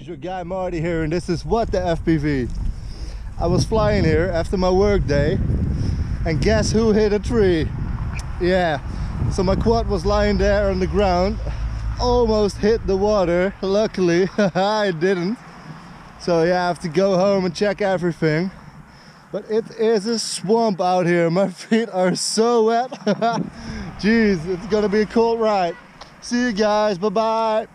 is your guy Marty here, and this is What the FPV. I was flying here after my work day, and guess who hit a tree? Yeah, so my quad was lying there on the ground, almost hit the water. Luckily, I didn't. So yeah, I have to go home and check everything. But it is a swamp out here. My feet are so wet. Jeez, it's gonna be a cold ride. See you guys, bye-bye.